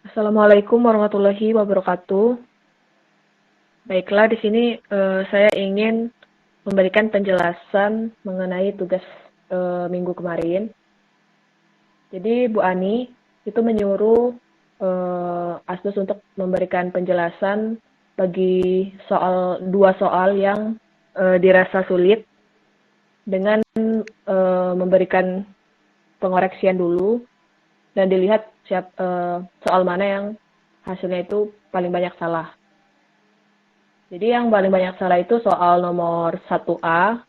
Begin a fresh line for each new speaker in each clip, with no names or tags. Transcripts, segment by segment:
Assalamualaikum warahmatullahi wabarakatuh. Baiklah, di sini saya ingin memberikan penjelasan mengenai tugas minggu kemarin. Jadi Bu Ani itu menyuruh Astus untuk memberikan penjelasan bagi dua soal yang dirasa sulit dengan memberikan pengoreksian dulu dan dilihat soal mana yang hasilnya itu paling banyak salah. Jadi yang paling banyak salah itu soal nomor 1A,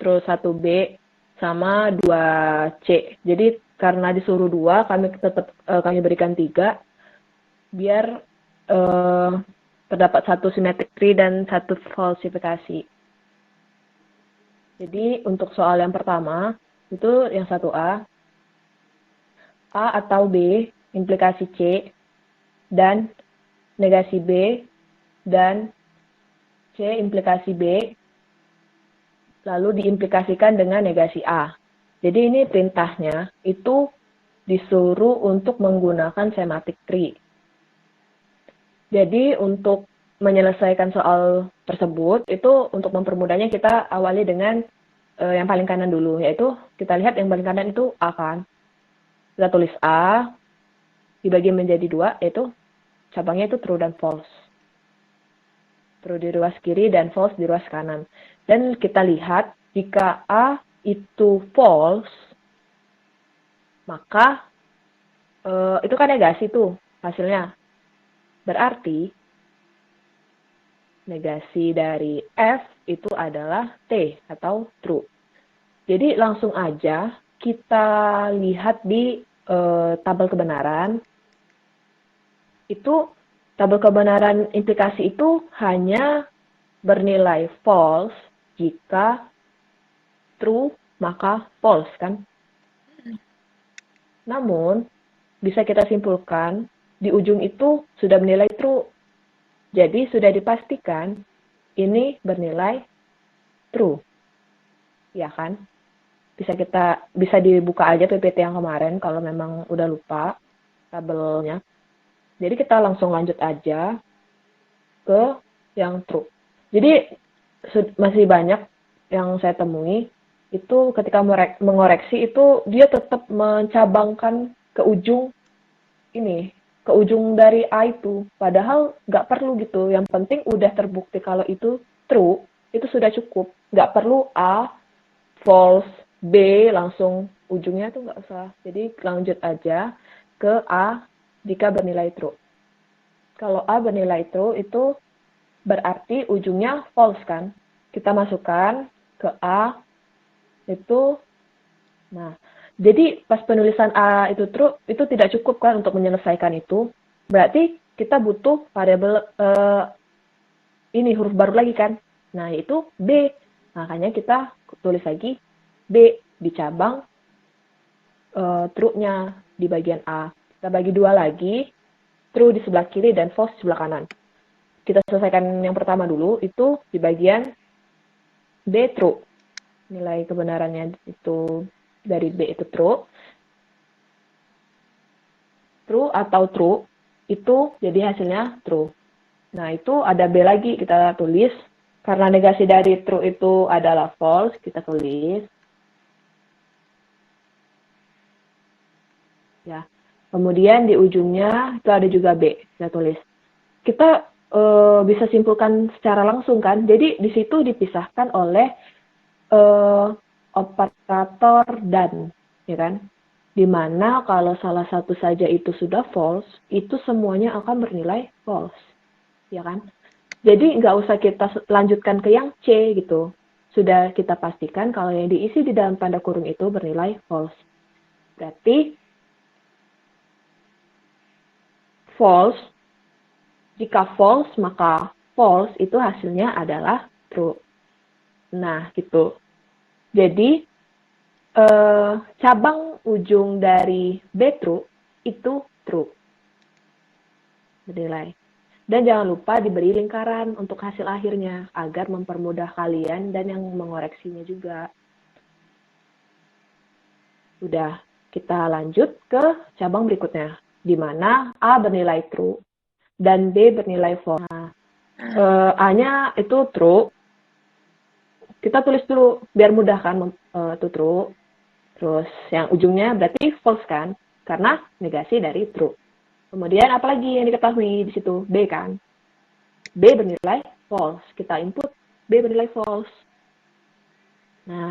terus 1B, sama 2C. Jadi karena disuruh 2, kami berikan 3, biar terdapat satu simetri dan satu falsifikasi. Jadi untuk soal yang pertama, itu yang 1A, A atau B, implikasi C, dan negasi B, dan C implikasi B, lalu diimplikasikan dengan negasi A. Jadi ini perintahnya itu disuruh untuk menggunakan semantic tree. Jadi untuk menyelesaikan soal tersebut, itu untuk mempermudahnya kita awali dengan yang paling kanan dulu, yaitu kita lihat yang paling kanan itu A kan. Kita tulis A, dibagi menjadi 2, yaitu cabangnya itu true dan false. True di ruas kiri dan false di ruas kanan. Dan kita lihat jika A itu false, maka itu kan negasi tuh hasilnya. Berarti negasi dari F itu adalah T atau true. Jadi langsung aja kita lihat di tabel kebenaran. Itu tabel kebenaran implikasi itu hanya bernilai false jika true maka false kan. Namun bisa kita simpulkan di ujung itu sudah bernilai true. Jadi sudah dipastikan ini bernilai true. Ya kan? Bisa dibuka aja PPT yang kemarin kalau memang udah lupa tabelnya. Jadi kita langsung lanjut aja ke yang true. Jadi masih banyak yang saya temui itu ketika mengoreksi itu dia tetap mencabangkan ke ujung dari A itu. Padahal nggak perlu gitu. Yang penting udah terbukti kalau itu true, itu sudah cukup. Nggak perlu A, false, B, langsung ujungnya tuh nggak usah. Jadi lanjut aja ke A jika bernilai true. Kalau A bernilai true itu berarti ujungnya false kan. Kita masukkan ke A itu, nah, jadi pas penulisan A itu true, itu tidak cukup kan untuk menyelesaikan itu. Berarti kita butuh variabel ini huruf baru lagi kan. Nah, itu B. Makanya kita tulis lagi B di cabang true-nya di bagian A. Kita bagi 2 lagi, true di sebelah kiri dan false di sebelah kanan. Kita selesaikan yang pertama dulu, itu di bagian B true. Nilai kebenarannya itu dari B itu true. True atau true, itu jadi hasilnya true. Nah, itu ada B lagi, kita tulis. Karena negasi dari true itu adalah false, kita tulis. Ya. Kemudian di ujungnya itu ada juga B, kita tulis. Kita bisa simpulkan secara langsung kan. Jadi di situ dipisahkan oleh operator dan, ya kan? Dimana kalau salah satu saja itu sudah false, itu semuanya akan bernilai false, ya kan? Jadi nggak usah kita lanjutkan ke yang C gitu. Sudah kita pastikan kalau yang diisi di dalam tanda kurung itu bernilai false. Berarti false, jika false maka false itu hasilnya adalah true. Nah, gitu. Jadi cabang ujung dari B true itu true. Bernilai. Dan jangan lupa diberi lingkaran untuk hasil akhirnya agar mempermudah kalian dan yang mengoreksinya juga. Udah, kita lanjut ke cabang berikutnya. di mana A bernilai true dan B bernilai false. Nah, A-nya itu true. Kita tulis dulu biar mudah kan, itu true. Terus yang ujungnya berarti false kan, karena negasi dari true. Kemudian apalagi yang diketahui di situ? B kan. B bernilai false. Kita input B bernilai false. Nah,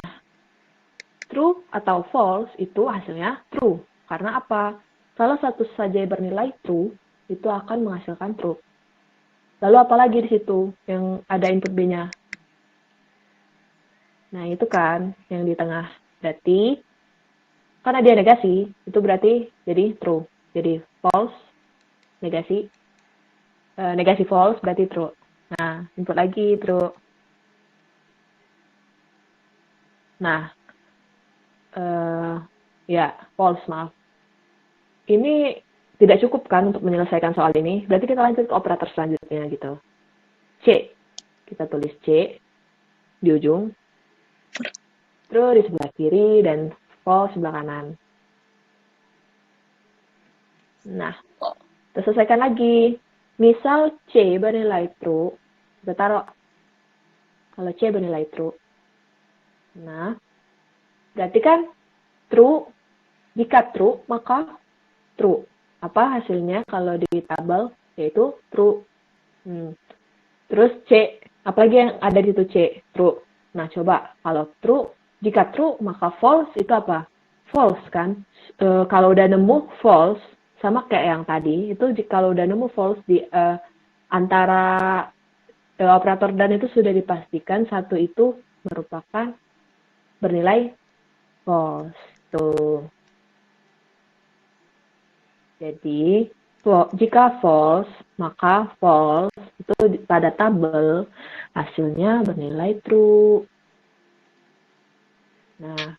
true atau false itu hasilnya true. Karena apa? Salah satu saja bernilai true, itu akan menghasilkan true. Lalu apalagi di situ yang ada input B-nya? Nah, itu kan yang di tengah. Berarti, karena dia negasi, itu berarti jadi true. Jadi false, negasi, negasi false berarti true. Nah, input lagi true. Nah, ya, false, maaf. Ini tidak cukup kan untuk menyelesaikan soal ini. Berarti kita lanjut ke operator selanjutnya gitu. C. Kita tulis C di ujung. True di sebelah kiri dan false sebelah kanan. Nah, kita selesaikan lagi. Misal C bernilai true, kita taruh kalau C bernilai true. Nah, berarti kan true, jika true, maka true. Apa hasilnya kalau di tabel? Yaitu true. Terus C, apalagi yang ada di situ C? True. Nah, coba kalau true, jika true, maka false itu apa? False kan? Kalau udah nemu false, sama kayak yang tadi, itu kalau udah nemu false di antara operator dan itu sudah dipastikan satu itu merupakan bernilai false. Tuh. Jadi, jika false, maka false itu pada tabel hasilnya bernilai true. Nah,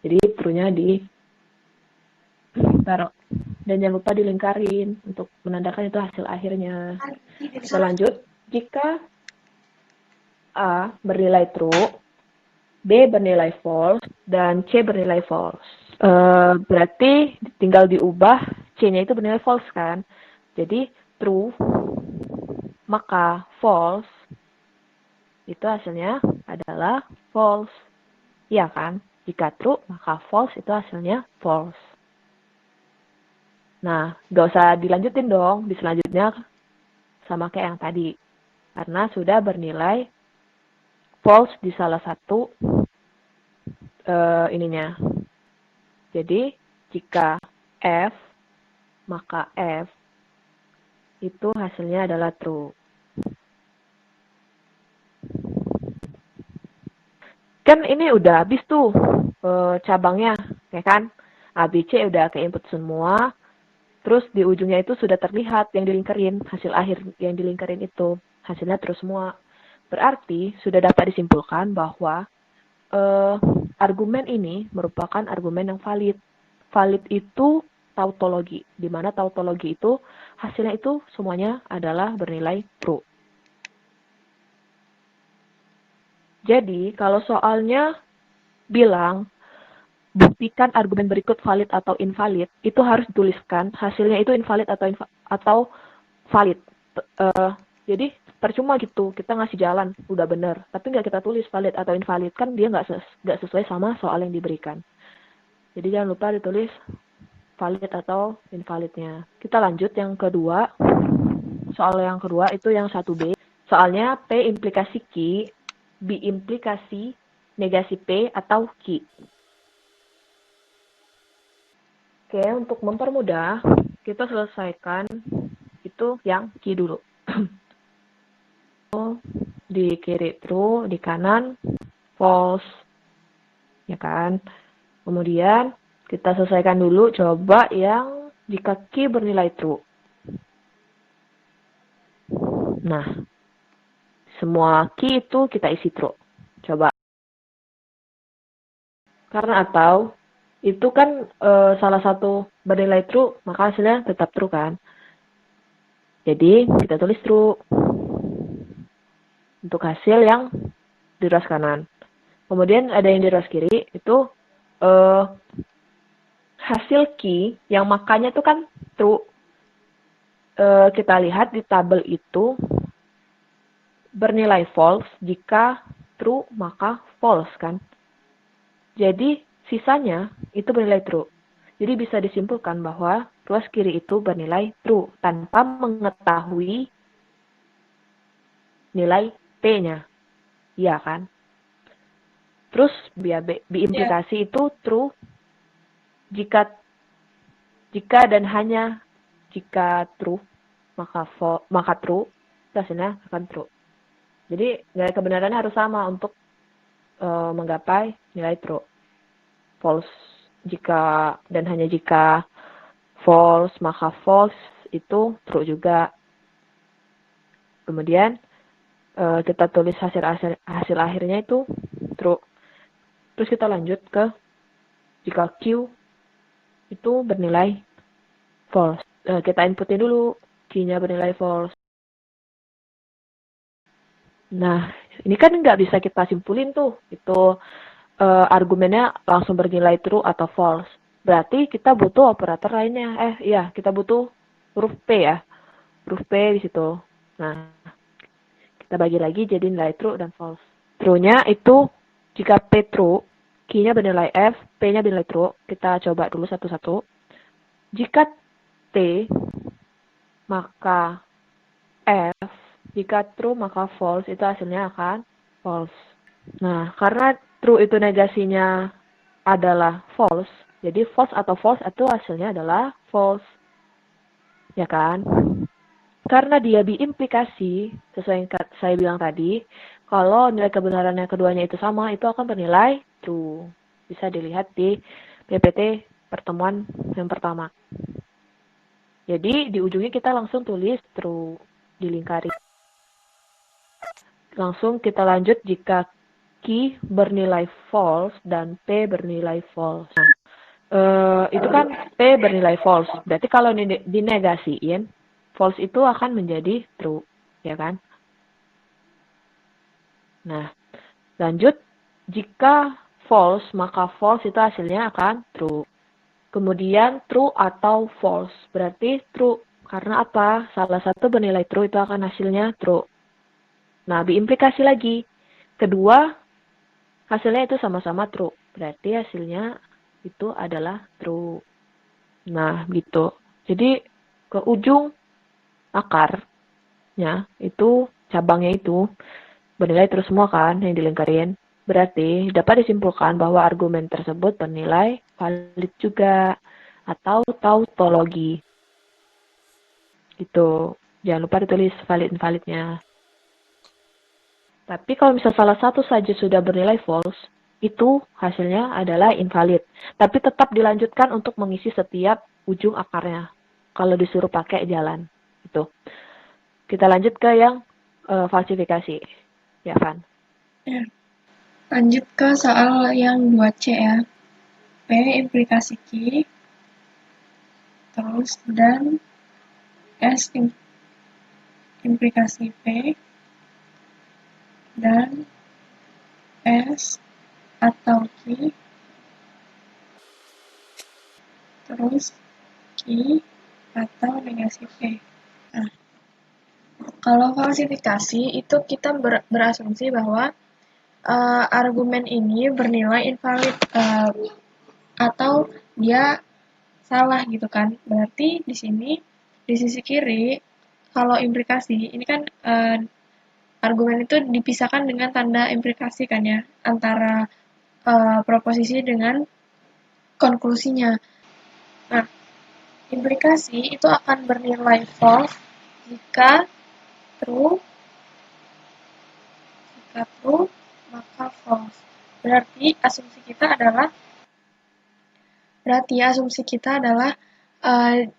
jadi true-nya ditaruh. Dan jangan lupa dilingkarin untuk menandakan itu hasil akhirnya. Kita lanjut. Jika A bernilai true, B bernilai false, dan C bernilai false. Berarti tinggal diubah C-nya itu bernilai false kan. Jadi true, maka false, itu hasilnya adalah false. Iya kan? Jika true, maka false itu hasilnya false. Nah, gak usah dilanjutin dong di selanjutnya sama kayak yang tadi. Karena sudah bernilai false di salah satu ininya. Jadi, jika F, maka F itu hasilnya adalah true. Kan ini udah habis tuh cabangnya, ya kan? A, B, C udah ke input semua. Terus di ujungnya itu sudah terlihat yang dilingkarin, hasil akhir yang dilingkarin itu. Hasilnya terus semua. Berarti sudah dapat disimpulkan bahwa argumen ini merupakan argumen yang valid. Valid itu tautologi, di mana tautologi itu hasilnya itu semuanya adalah bernilai true. Jadi, kalau soalnya bilang buktikan argumen berikut valid atau invalid, itu harus dituliskan hasilnya itu invalid atau valid. Jadi percuma gitu, kita ngasih jalan, udah bener, tapi nggak kita tulis valid atau invalid, kan dia nggak sesuai sama soal yang diberikan. Jadi jangan lupa ditulis valid atau invalidnya. Kita lanjut yang kedua. Soal yang kedua itu yang 1B. Soalnya P implikasi Q, B implikasi negasi P atau Q. Oke, untuk mempermudah, kita selesaikan itu yang Q dulu. Di kiri true, di kanan false. Ya kan? Kemudian kita selesaikan dulu coba yang jika Q bernilai true. Nah, semua Q itu kita isi true. Coba. Karena atau itu kan salah satu bernilai true, maka hasilnya tetap true kan. Jadi kita tulis true untuk hasil yang di ruas kanan. Kemudian ada yang di ruas kiri, itu hasil Q yang makanya itu kan true. kita lihat di tabel itu bernilai false jika true maka false kan. Jadi sisanya itu bernilai true. Jadi bisa disimpulkan bahwa ruas kiri itu bernilai true tanpa mengetahui nilai P-nya. Iya kan? Terus biimplikasi itu true jika dan hanya jika true maka true, hasilnya akan true. Jadi nilai kebenarannya harus sama untuk menggapai nilai true. False jika dan hanya jika false maka false itu true juga. Kemudian kita tulis hasil akhirnya itu true. Terus kita lanjut ke jika Q itu bernilai false. Kita inputin dulu Q-nya bernilai false. Nah, ini kan nggak bisa kita simpulin tuh. Itu argumennya langsung bernilai true atau false. Berarti kita butuh operator lainnya. Iya, kita butuh huruf P ya. Huruf P di situ. Nah, kita bagi lagi jadi nilai true dan false. True-nya itu jika P true, Q-nya bernilai F, P-nya bernilai true. Kita coba dulu satu-satu. Jika T, maka F. Jika true, maka false. Itu hasilnya akan false. Nah, karena true itu negasinya adalah false, jadi false atau false itu hasilnya adalah false. Ya kan? Karena dia biimplikasi, sesuai yang saya bilang tadi, kalau nilai kebenarannya keduanya itu sama, itu akan bernilai true. Bisa dilihat di PPT pertemuan yang pertama. Jadi di ujungnya kita langsung tulis true, dilingkari. Langsung kita lanjut jika Q bernilai false dan P bernilai false. Nah, itu kan P bernilai false. Berarti kalau dinegasiin, false itu akan menjadi true, ya kan? Nah, lanjut. Jika false, maka false itu hasilnya akan true. Kemudian true atau false, berarti true. Karena apa? Salah satu bernilai true itu akan hasilnya true. Nah, diimplikasi lagi. Kedua, hasilnya itu sama-sama true. Berarti hasilnya itu adalah true. Nah, gitu. Jadi, ke ujung akarnya, itu cabangnya itu bernilai true semua kan yang dilingkarin. Berarti dapat disimpulkan bahwa argumen tersebut bernilai valid juga atau tautologi. Gitu. Jangan lupa ditulis valid-invalidnya. Tapi kalau misal salah satu saja sudah bernilai false, itu hasilnya adalah invalid. Tapi tetap dilanjutkan untuk mengisi setiap ujung akarnya. Kalau disuruh pakai jalan. Itu. Kita lanjut ke yang falsifikasi. Ya, Van.
Ya. Lanjut ke soal yang 2C ya. P implikasi Q, terus dan S implikasi P, dan S atau Q, terus Q atau negasi P. Nah, kalau falsifikasi itu kita berasumsi bahwa argumen ini bernilai invalid atau dia salah gitu kan. Berarti di sini di sisi kiri kalau implikasi ini kan argumen itu dipisahkan dengan tanda implikasi kan ya antara proposisi dengan konklusinya. Nah, implikasi itu akan bernilai false jika true maka false. Berarti asumsi kita adalah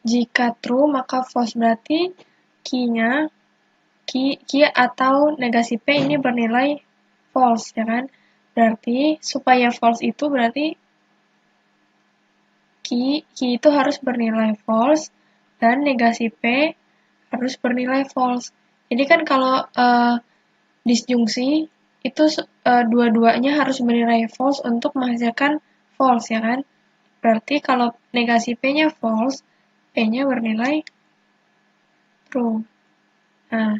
jika true maka false. Berarti Q atau negasi P ini bernilai false ya kan. Berarti supaya false itu berarti Q itu harus bernilai false dan negasi P harus bernilai false. Jadi kan kalau disjungsi itu dua-duanya harus bernilai false untuk menghasilkan false ya kan. Berarti kalau negasi P-nya false, P-nya bernilai true. Nah,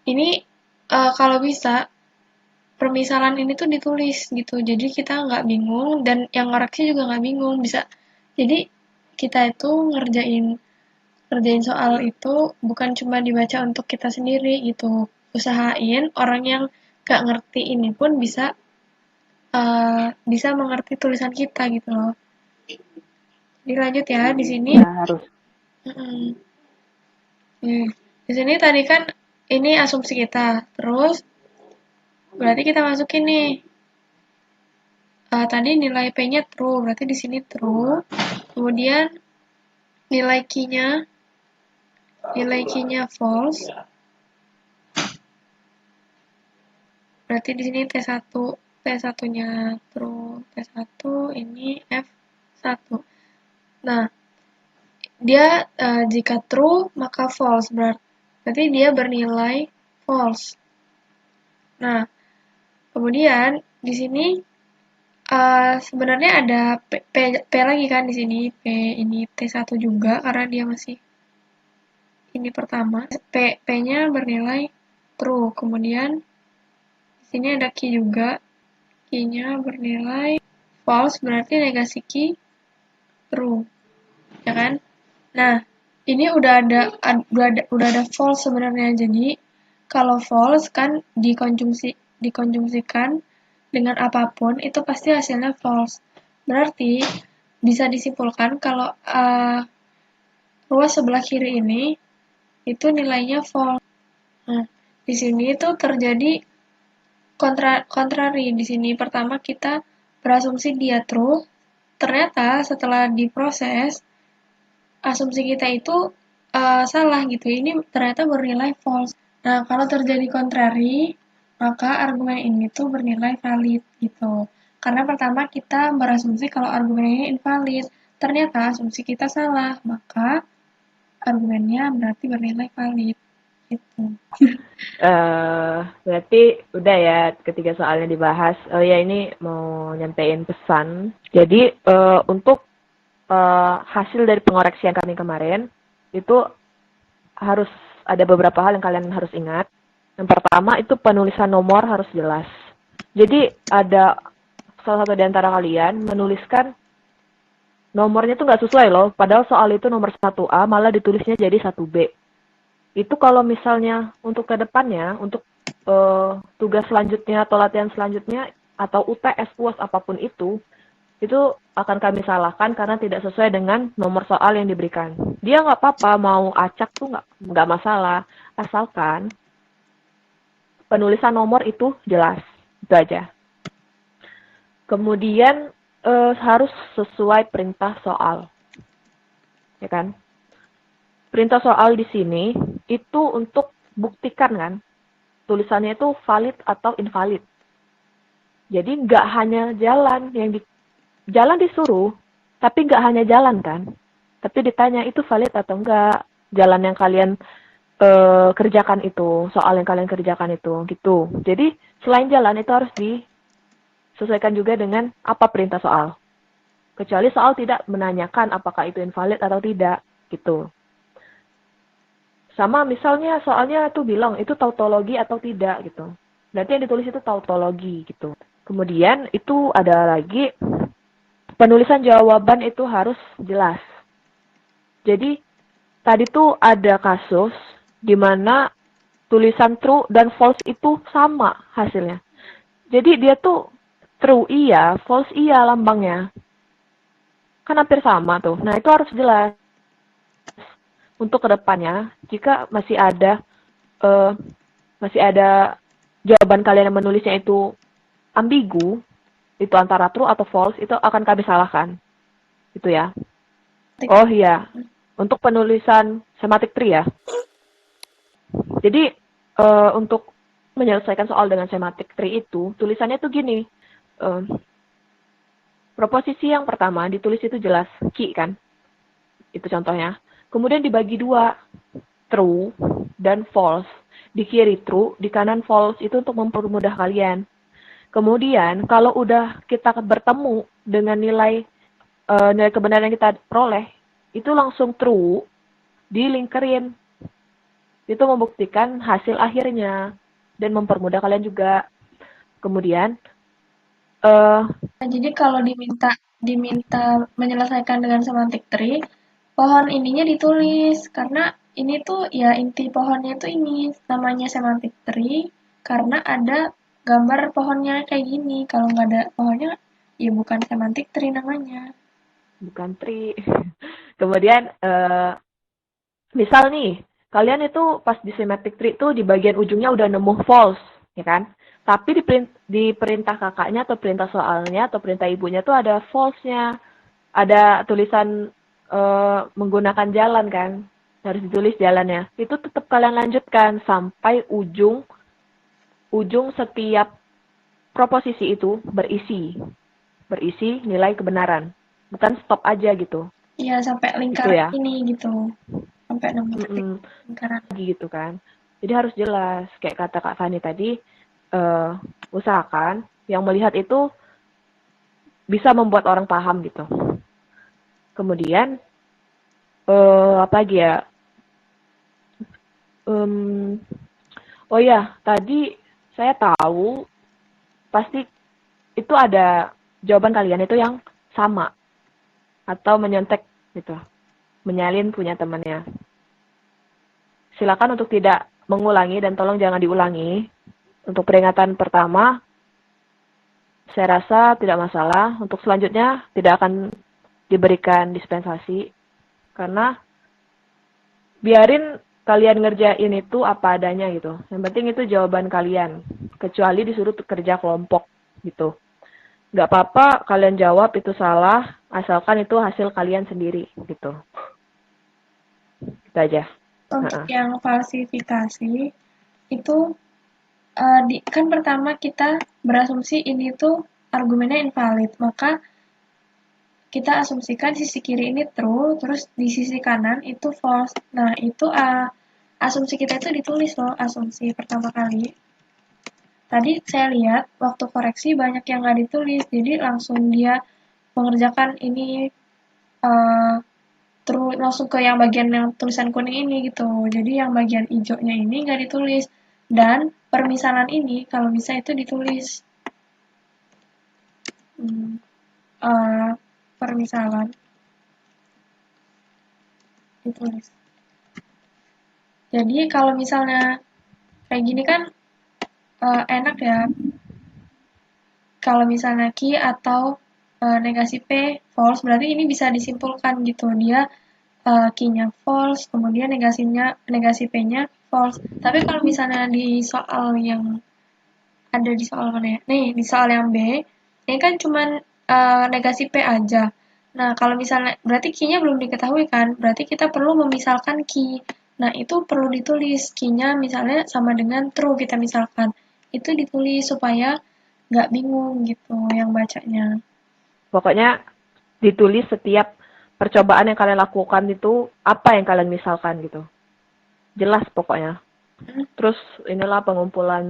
ini kalau bisa permisalan ini tuh ditulis gitu. Jadi kita nggak bingung dan yang ngoreksi juga nggak bingung. Bisa. Jadi kita itu ngerjain soal itu bukan cuma dibaca untuk kita sendiri gitu. Usahain orang yang nggak ngerti ini pun bisa mengerti tulisan kita gitu loh. Jadi lanjut ya di sini.
Ya, harus.
Mm-mm. Di sini tadi kan ini asumsi kita. Terus berarti kita masukin nih. Tadi nilai P-nya true, berarti di sini true. Kemudian nilai Q-nya false. Berarti di sini T1-nya true, T1 ini F1. Nah, dia jika true maka false, berarti dia bernilai false. Nah, kemudian di sini sebenarnya ada P lagi kan di sini, P ini T1 juga karena dia masih ini pertama. P-nya bernilai true. Kemudian di sini ada Q juga. Q-nya bernilai false, berarti negasi Q true. Ya kan? Nah, ini udah ada false sebenarnya. Jadi kalau false kan dikonjungsikan dengan apapun itu pasti hasilnya false. Berarti bisa disimpulkan kalau ruas sebelah kiri ini itu nilainya false. Nah, di sini itu terjadi kontrari. Di sini pertama kita berasumsi dia true, ternyata setelah diproses asumsi kita itu salah gitu. Ini ternyata bernilai false. Nah, kalau terjadi kontrari, maka argumen ini tuh bernilai valid gitu. Karena pertama kita berasumsi kalau argumen ini invalid. Ternyata asumsi kita salah, maka argumennya berarti bernilai valid. Gitu.
Berarti udah ya ketiga soalnya dibahas. Oh ya, ini mau nyampein pesan. Jadi untuk hasil dari pengoreksian kami kemarin itu harus ada beberapa hal yang kalian harus ingat. Yang pertama itu penulisan nomor harus jelas. Jadi ada salah satu di antara kalian menuliskan nomornya tuh nggak sesuai loh. Padahal soal itu nomor 1A malah ditulisnya jadi 1B. Itu kalau misalnya untuk ke depannya, untuk tugas selanjutnya atau latihan selanjutnya, atau UTS, UAS, apapun itu akan kami salahkan karena tidak sesuai dengan nomor soal yang diberikan. Dia nggak apa-apa, mau acak tuh nggak masalah, asalkan penulisan nomor itu jelas. Itu aja. Kemudian harus sesuai perintah soal. Ya kan? Perintah soal di sini itu untuk buktikan kan, tulisannya itu valid atau invalid. Jadi nggak hanya jalan disuruh, tapi nggak hanya jalan kan, tapi ditanya itu valid atau enggak jalan yang kalian kerjakan itu, soal yang kalian kerjakan itu, gitu. Jadi selain jalan itu harus disesuaikan juga dengan apa perintah soal. Kecuali soal tidak menanyakan apakah itu invalid atau tidak, gitu. Sama misalnya soalnya tuh bilang itu tautologi atau tidak gitu. Berarti yang ditulis itu tautologi gitu. Kemudian itu ada lagi penulisan jawaban itu harus jelas. Jadi tadi tuh ada kasus di mana tulisan true dan false itu sama hasilnya. Jadi dia tuh true iya, false iya lambangnya. Kan hampir sama tuh. Nah, itu harus jelas untuk kedepannya jika eh, masih ada jawaban kalian yang menulisnya itu ambigu, itu antara true atau false, itu akan kami salahkan. Itu ya. Oh iya, untuk penulisan semantic tree ya. Jadi untuk menyelesaikan soal dengan semantic tree itu, tulisannya tuh gini. Uh, Proposisi yang pertama ditulis itu jelas, key kan. Itu contohnya. Kemudian dibagi dua, true dan false. Di kiri true, di kanan false, itu untuk mempermudah kalian. Kemudian kalau udah kita bertemu dengan nilai nilai kebenaran yang kita peroleh, itu langsung true, dilingkerin. Itu membuktikan hasil akhirnya dan mempermudah kalian juga. Kemudian, eh
Nah, jadi kalau diminta diminta menyelesaikan dengan semantic tree, pohon ininya ditulis karena ini tuh ya inti pohonnya tuh ini namanya semantic tree karena ada gambar pohonnya kayak gini. Kalau nggak ada pohonnya ya bukan semantic tree namanya.
bukan tree. Kemudian, misal nih, kalian itu pas di semantic tree tuh di bagian ujungnya udah nemu false, ya kan? Tapi di perintah kakaknya atau perintah soalnya atau perintah ibunya tuh ada false-nya. Ada tulisan menggunakan jalan kan, harus ditulis jalannya. Itu tetap kalian lanjutkan sampai ujung ujung setiap proposisi itu berisi nilai kebenaran. Bukan stop aja gitu.
Iya sampai
Itu
lingkaran
ya.
ini gitu. Sampai nemu titik
Mm-mm.
lingkaran.
Gitu kan. Jadi harus jelas. Kayak kata Kak Fani tadi, usahakan yang melihat itu bisa membuat orang paham gitu. Kemudian, apa lagi ya? Um, oh ya, tadi saya tahu pasti itu ada jawaban kalian itu yang sama atau menyontek gitu, menyalin punya temannya. Silakan untuk tidak mengulangi dan tolong jangan diulangi. Untuk peringatan pertama, saya rasa tidak masalah. Untuk selanjutnya tidak akan diberikan dispensasi karena biarin kalian ngerjain itu apa adanya gitu. Yang penting itu jawaban kalian, kecuali disuruh kerja kelompok gitu. Nggak apa-apa kalian jawab itu salah, asalkan itu hasil kalian sendiri gitu. Itu aja.
Untuk
Heeh.
yang falsifikasi itu kan pertama kita berasumsi ini tuh argumennya invalid, maka kita asumsikan sisi kiri ini true, terus di sisi kanan itu false. Nah, itu asumsi kita itu ditulis loh, asumsi pertama kali. Tadi saya lihat waktu koreksi banyak yang nggak ditulis, jadi langsung dia mengerjakan ini uh, terus langsung ke yang bagian yang tulisan kuning ini gitu. Jadi yang bagian hijaunya ini nggak ditulis. Dan permisalan ini kalau bisa itu ditulis. Hmm, permisalan ditulis. Jadi kalau misalnya kayak gini kan enak ya. Kalau misalnya key atau negasi P false, berarti ini bisa disimpulkan gitu. Dia key-nya false, kemudian negasi P-nya false. Tapi kalau misalnya di soal yang ada di soal mana ya? Nih, di soal yang B, ini kan cuman negasi P aja. Nah, kalau misalnya, berarti key-nya belum diketahui kan? Berarti kita perlu memisalkan key. Nah, itu perlu ditulis. Key-nya misalnya sama dengan true kita misalkan. Itu ditulis supaya nggak bingung gitu yang bacanya.
Pokoknya ditulis setiap percobaan yang kalian lakukan itu apa yang kalian misalkan gitu. Jelas pokoknya.
Hmm,
Terus inilah pengumpulan,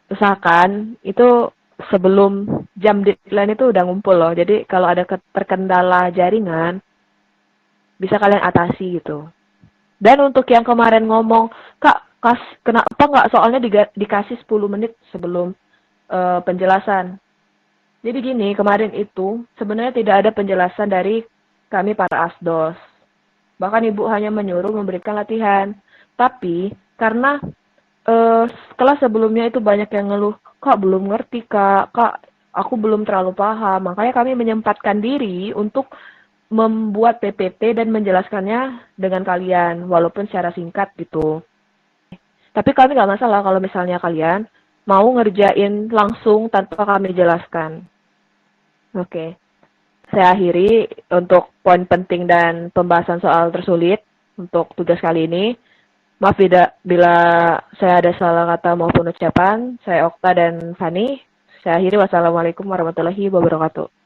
usahakan itu sebelum jam deadline itu udah ngumpul loh. Jadi kalau ada terkendala jaringan bisa kalian atasi gitu. Dan untuk yang kemarin ngomong, Kak, kenapa nggak soalnya dikasih 10 menit sebelum penjelasan? Jadi gini, kemarin itu sebenarnya tidak ada penjelasan dari kami para asdos. Bahkan ibu hanya menyuruh memberikan latihan. Tapi karena kelas sebelumnya itu banyak yang ngeluh, Kak belum ngerti kak, aku belum terlalu paham. Makanya kami menyempatkan diri untuk membuat PPT dan menjelaskannya dengan kalian, walaupun secara singkat gitu. Tapi kami nggak masalah kalau misalnya kalian mau ngerjain langsung tanpa kami jelaskan. Oke, saya akhiri untuk poin penting dan pembahasan soal tersulit untuk tugas kali ini. Maaf bila saya ada salah kata maupun ucapan. Saya Okta dan Fani. Saya akhiri. Wassalamualaikum warahmatullahi wabarakatuh.